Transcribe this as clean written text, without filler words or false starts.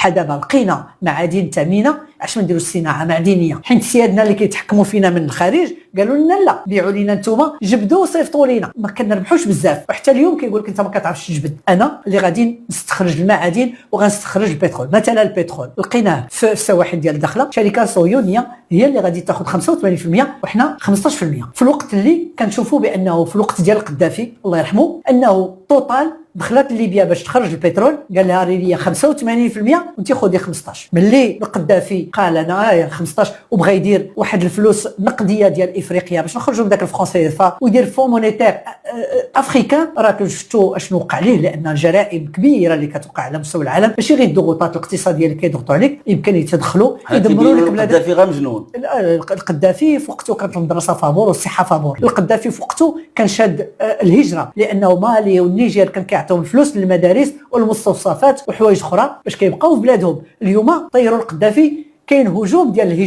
دابا لقينا معادن ثمينه، علاش ما نديروش صناعه معدنيه؟ حيت سيادنا اللي كيتحكموا فينا من الخارج قالوا لنا لا، بيعوا لينا نتوما، جبدوا وصيفطوا لينا، ما كنربحوش بزاف. وحتى اليوم كيقول لك انت ما كتعرفش تجبد. انا اللي غادي نستخرج المعادن وغنستخرج البترول. مثلا البترول لقيناه في السواحل ديال الداخله، شركه صهيونيه هي اللي غادي تاخذ 85% وحنا 15%، في الوقت اللي كنشوفوا بانه في الوقت ديال القذافي الله يرحمه انه توتال دخلت ليبيا باش تخرج البترول قال لها ليبيا 85% وانت خذي 15. ملي القذافي قال انا 15 وبغى يدير واحد الفلوس نقديه ديال افريقيا باش نخرجوا من داك الفرنسي ويدير فون مونيتير افريكان، راكم شفتوا اشنو وقع ليه، لان الجرائم كبيره اللي كتوقع على مستوى العالم ماشي غير الضغوطات الاقتصاديه اللي كيضغطوا عليك، يمكن يتدخلوا يدمروا لك بلاد. القذافي غير مجنون. القذافي في وقته كانت المدرسه فابور والصحه فابور. القذافي في وقته كان شاد الهجره، لانه مالي والنيجر كان كيعطيهم الفلوس للمدارس والمستوصفات وحوايج اخرى باش كيبقاو في بلادهم. اليوم طيروا القذافي، كاين هجوم ديال الهجره.